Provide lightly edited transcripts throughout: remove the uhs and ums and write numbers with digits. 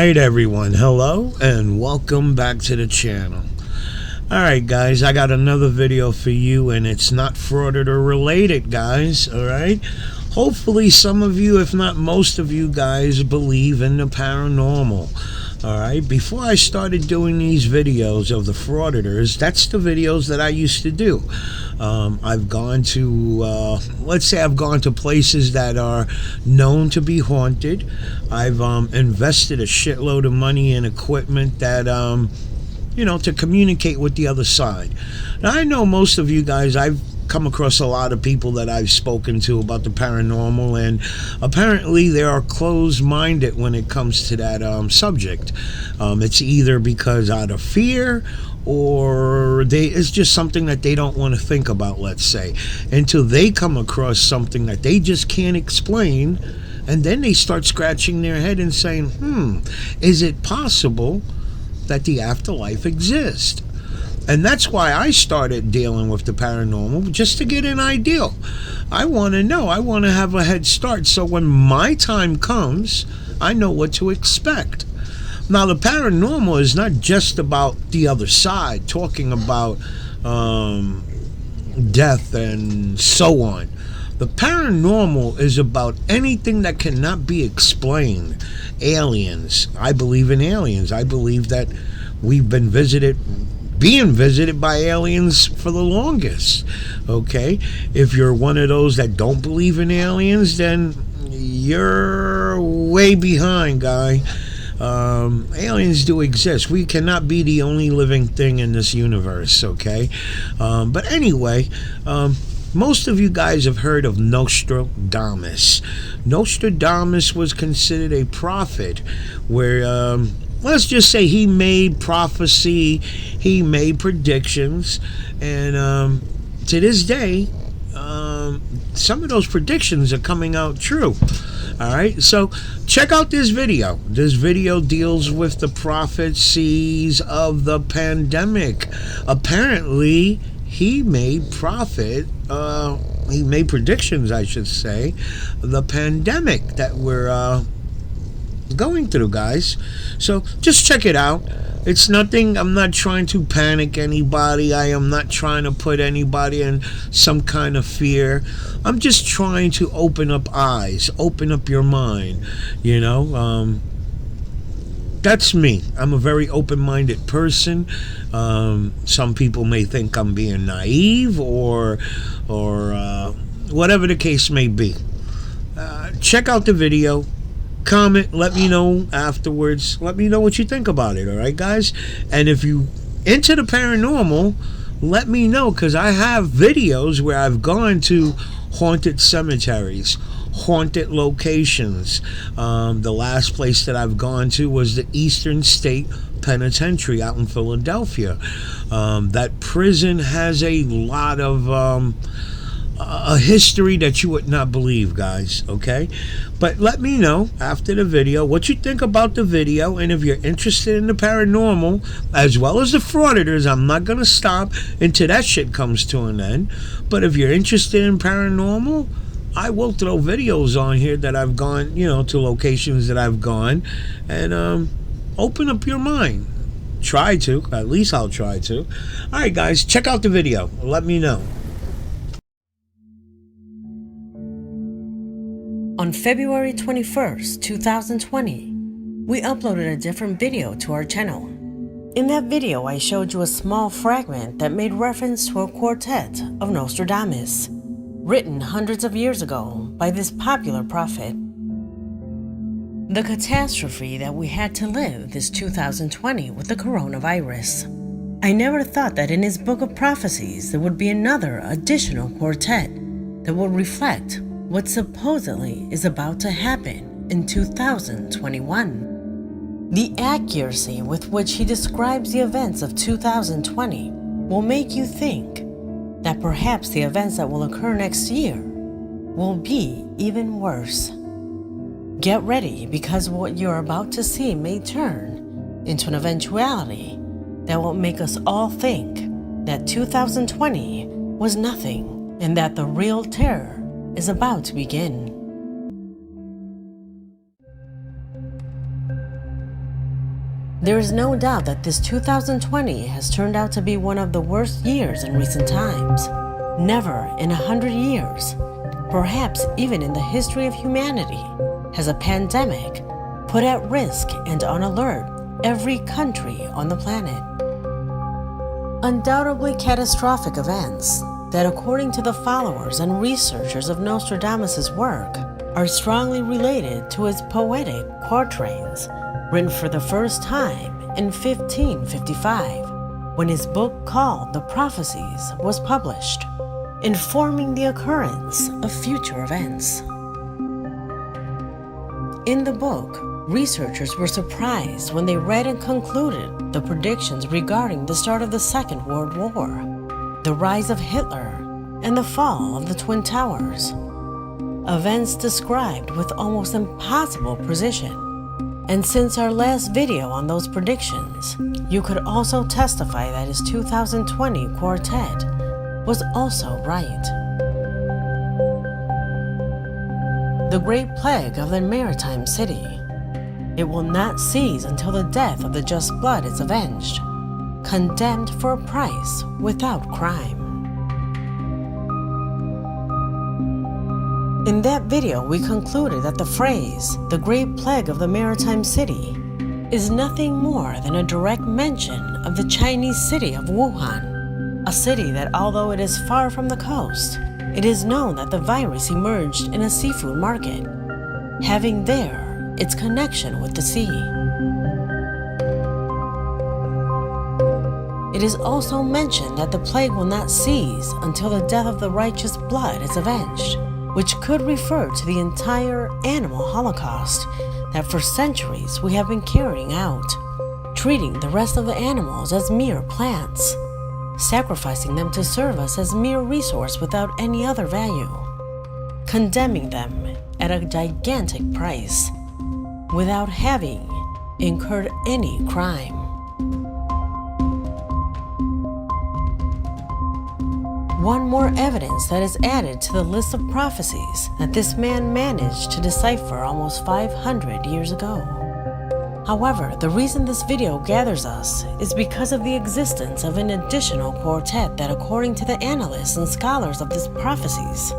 Alright everyone, hello and welcome back to the channel. Alright guys, I got another video for you and it's not frauditor related guys, alright? Hopefully some of you, if not most of you guys, believe in the paranormal. Alright, before I started doing these videos of the frauditors, that's the videos that I used to do. I've gone to, let's say I've gone to places that are known to be haunted. I've invested a shitload of money in equipment that, to communicate with the other side. Now, I know most of you guys, I've come across a lot of people that I've spoken to about the paranormal, and apparently they are closed-minded when it comes to that subject. It's either because out of fear or it's just something that they don't want to think about, let's say, until they come across something that they just can't explain, and then they start scratching their head and saying, is it possible that the afterlife exists? And that's why I started dealing with the paranormal, just to get an idea. I want to know. I want to have a head start, so when my time comes, I know what to expect. Now, the paranormal is not just about the other side, talking about death and so on. The paranormal is about anything that cannot be explained. Aliens. I believe in aliens. I believe that we've been being visited by aliens for the longest. Okay? If you're one of those that don't believe in aliens, then you're way behind, guy. Aliens do exist. We cannot be the only living thing in this universe, okay? But anyway, most of you guys have heard of Nostradamus. Nostradamus was considered a prophet where, let's just say he made prophecy, he made predictions, and to this day, some of those predictions are coming out true. Alright, so check out this video. This video deals with the prophecies of the pandemic. Apparently, he made predictions, I should say, the pandemic that we're going through, guys. So just check it out. It's nothing. I'm not trying to panic anybody. I am not trying to put anybody in some kind of fear. I'm just trying to open up eyes, open up your mind. That's me. I'm a very open-minded person. Some people may think I'm being naive or whatever the case may be. Check out the video. Comment, let me know afterwards. Let me know what you think about it, alright guys? And if you into the paranormal, let me know, because I have videos where I've gone to haunted cemeteries, haunted locations. The last place that I've gone to was the Eastern State Penitentiary out in Philadelphia. That prison has a lot of a history that you would not believe, guys, okay? But let me know after the video what you think about the video, and if you're interested in the paranormal as well as the frauditors, I'm not gonna stop until that shit comes to an end. But if you're interested in paranormal, I will throw videos on here that I've gone, to locations that I've gone, and open up your mind. Try to, at least I'll try to. Alright guys, check out the video, let me know. On February 21st, 2020, we uploaded a different video to our channel. In that video, I showed you a small fragment that made reference to a quartet of Nostradamus, written hundreds of years ago by this popular prophet. The catastrophe that we had to live this 2020 with the coronavirus. I never thought that in his book of prophecies there would be another additional quartet that would reflect what supposedly is about to happen in 2021. The accuracy with which he describes the events of 2020 will make you think that perhaps the events that will occur next year will be even worse. Get ready, because what you're about to see may turn into an eventuality that will make us all think that 2020 was nothing and that the real terror is about to begin. There is no doubt that this 2020 has turned out to be one of the worst years in recent times. Never in 100 years, perhaps even in the history of humanity, has a pandemic put at risk and on alert every country on the planet. Undoubtedly catastrophic events that, according to the followers and researchers of Nostradamus' work, are strongly related to his poetic quatrains written for the first time in 1555, when his book called The Prophecies was published, informing the occurrence of future events. In the book, researchers were surprised when they read and concluded the predictions regarding the start of the Second World War, the rise of Hitler, and the fall of the Twin Towers. Events described with almost impossible precision. And since our last video on those predictions, you could also testify that his 2020 quartet was also right. The Great Plague of the Maritime City. It will not cease until the death of the just blood is avenged, condemned for a price without crime. In that video, we concluded that the phrase, the Great Plague of the Maritime City, is nothing more than a direct mention of the Chinese city of Wuhan, a city that, although it is far from the coast, it is known that the virus emerged in a seafood market, having there its connection with the sea. It is also mentioned that the plague will not cease until the death of the righteous blood is avenged, which could refer to the entire animal holocaust that for centuries we have been carrying out, treating the rest of the animals as mere plants, sacrificing them to serve us as mere resource without any other value, condemning them at a gigantic price, without having incurred any crime. One more evidence that is added to the list of prophecies that this man managed to decipher almost 500 years ago. However, the reason this video gathers us is because of the existence of an additional quartet that, according to the analysts and scholars of these prophecies,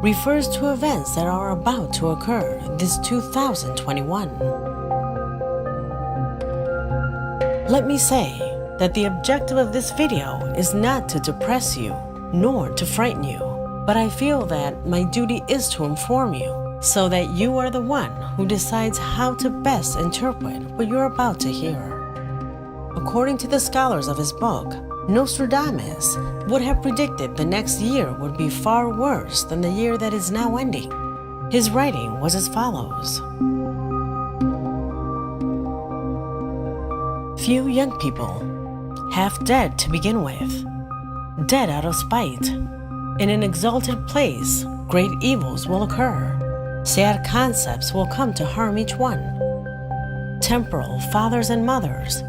refers to events that are about to occur this 2021. Let me say that the objective of this video is not to depress you nor to frighten you, but I feel that my duty is to inform you so that you are the one who decides how to best interpret what you're about to hear. According to the scholars of his book, Nostradamus would have predicted the next year would be far worse than the year that is now ending. His writing was as follows. Few young people, half dead to begin with, dead out of spite. In an exalted place, great evils will occur. Sad concepts will come to harm each one. Temporal fathers and mothers,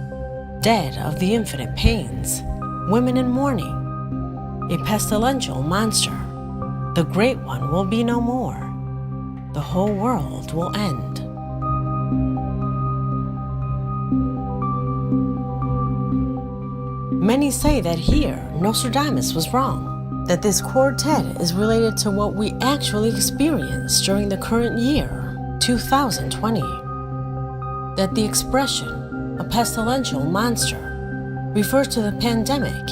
dead of the infinite pains. Women in mourning. A pestilential monster. The great one will be no more. The whole world will end. Many say that here Nostradamus was wrong, that this quartet is related to what we actually experienced during the current year, 2020. That the expression, a pestilential monster, refers to the pandemic,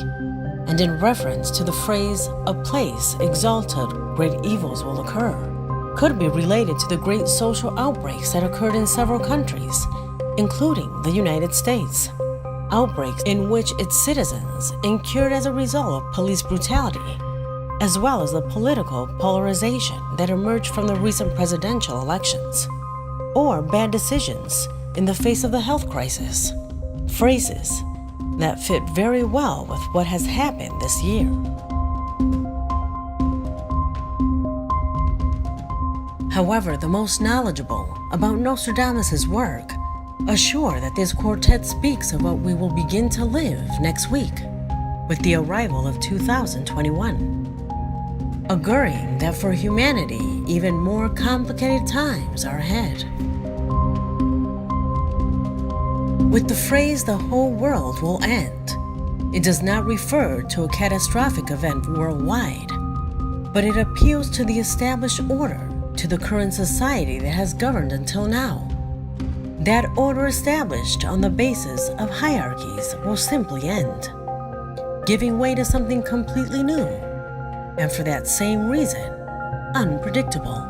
and in reference to the phrase, a place exalted, great evils will occur, could be related to the great social outbreaks that occurred in several countries, including the United States. Outbreaks in which its citizens incurred as a result of police brutality, as well as the political polarization that emerged from the recent presidential elections, or bad decisions in the face of the health crisis. Phrases that fit very well with what has happened this year. However, the most knowledgeable about Nostradamus' work assure that this quartet speaks of what we will begin to live next week with the arrival of 2021, auguring that for humanity even more complicated times are ahead. With the phrase "the whole world will end," it does not refer to a catastrophic event worldwide, but it appeals to the established order, to the current society that has governed until now. That order established on the basis of hierarchies will simply end, giving way to something completely new, and for that same reason, unpredictable.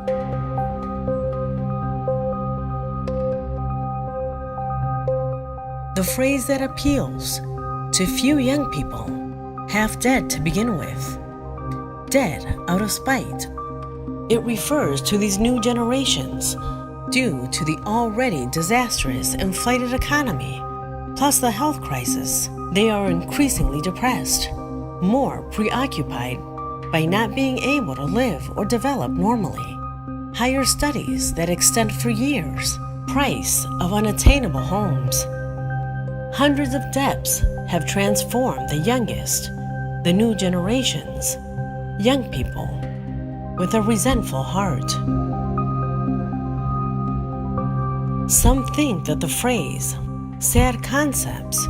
The phrase that appeals to few young people, half dead to begin with, dead out of spite. It refers to these new generations due to the already disastrous inflated economy, plus the health crisis. They are increasingly depressed, more preoccupied by not being able to live or develop normally. Higher studies that extend for years, price of unattainable homes. Hundreds of debts have transformed the youngest, the new generations, young people with a resentful heart. Some think that the phrase, sad concepts,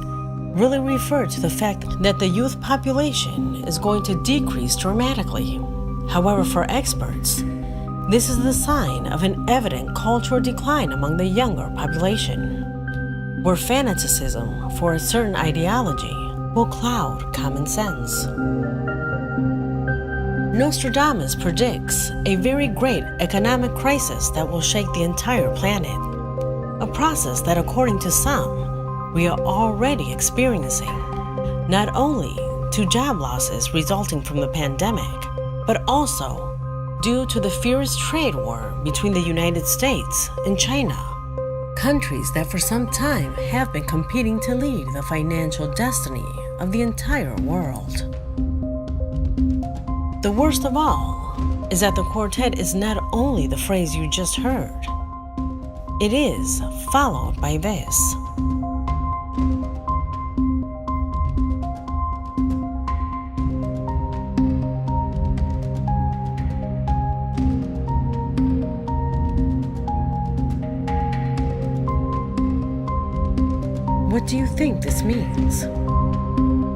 really refer to the fact that the youth population is going to decrease dramatically. However, for experts, this is the sign of an evident cultural decline among the younger population, where fanaticism for a certain ideology will cloud common sense. Nostradamus predicts a very great economic crisis that will shake the entire planet, a process that, according to some, we are already experiencing, not only to job losses resulting from the pandemic, but also due to the fierce trade war between the United States and China, countries that for some time have been competing to lead the financial destiny of the entire world. The worst of all is that the quartet is not only the phrase you just heard, it is followed by this. What do you think this means?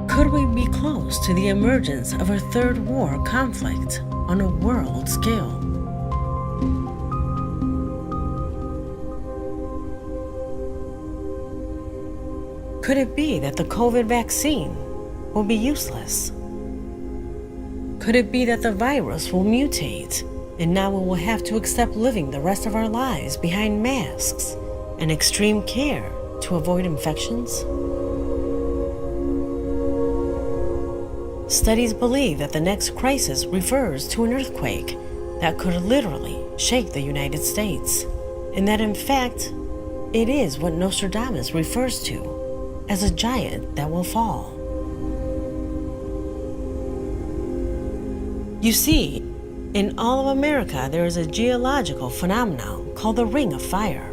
Could we be close to the emergence of a third war conflict on a world scale? Could it be that the COVID vaccine will be useless? Could it be that the virus will mutate and now we will have to accept living the rest of our lives behind masks and extreme care to avoid infections? Studies believe that the next crisis refers to an earthquake that could literally shake the United States, and that in fact, it is what Nostradamus refers to as a giant that will fall. You see, in all of America there is a geological phenomenon called the Ring of Fire,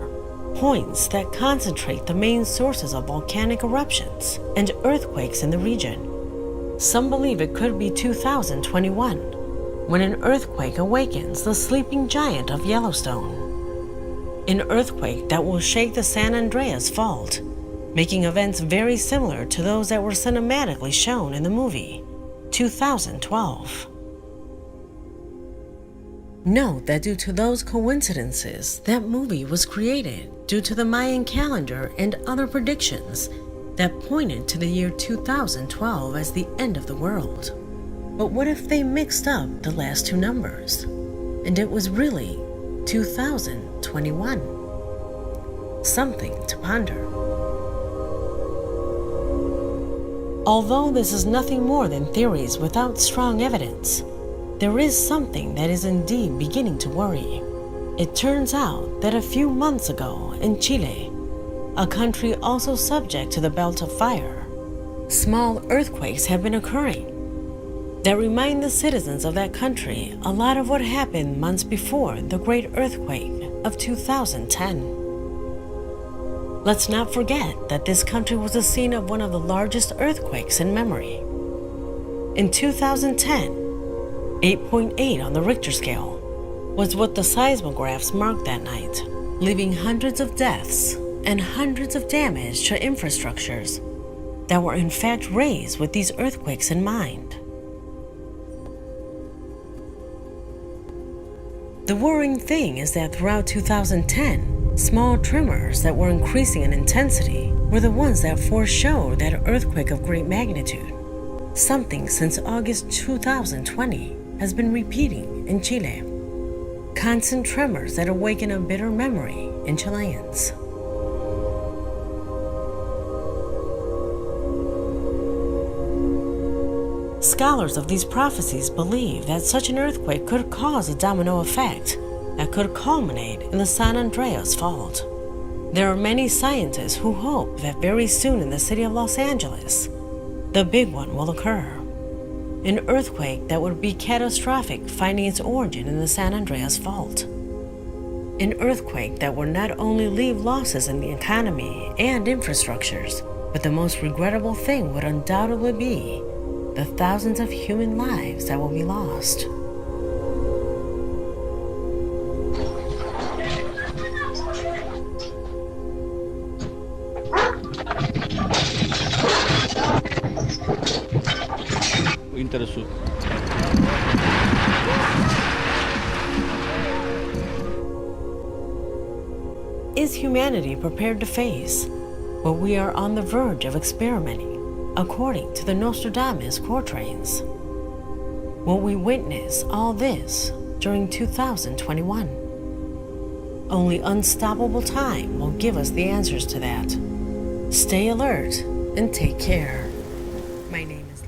points that concentrate the main sources of volcanic eruptions and earthquakes in the region. Some believe it could be 2021, when an earthquake awakens the sleeping giant of Yellowstone. An earthquake that will shake the San Andreas Fault, making events very similar to those that were cinematically shown in the movie 2012. Note that due to those coincidences, that movie was created due to the Mayan calendar and other predictions that pointed to the year 2012 as the end of the world. But what if they mixed up the last two numbers, and it was really 2021? Something to ponder. Although this is nothing more than theories without strong evidence, there is something that is indeed beginning to worry. It turns out that a few months ago in Chile, a country also subject to the belt of fire, small earthquakes have been occurring that remind the citizens of that country a lot of what happened months before the great earthquake of 2010. Let's not forget that this country was the scene of one of the largest earthquakes in memory. In 2010, 8.8 on the Richter scale was what the seismographs marked that night, leaving hundreds of deaths and hundreds of damage to infrastructures that were in fact raised with these earthquakes in mind. The worrying thing is that throughout 2010, small tremors that were increasing in intensity were the ones that foreshowed that earthquake of great magnitude. Something since August 2020 has been repeating in Chile. Constant tremors that awaken a bitter memory in Chileans. Scholars of these prophecies believe that such an earthquake could cause a domino effect that could culminate in the San Andreas Fault. There are many scientists who hope that very soon in the city of Los Angeles, the big one will occur. An earthquake that would be catastrophic, finding its origin in the San Andreas Fault. An earthquake that would not only leave losses in the economy and infrastructures, but the most regrettable thing would undoubtedly be the thousands of human lives that will be lost. Interesu. Is humanity prepared to face what we are on the verge of experimenting, according to the Nostradamus quatrains? Will we witness all this during 2021? Only unstoppable time will give us the answers to that. Stay alert and take care. My name is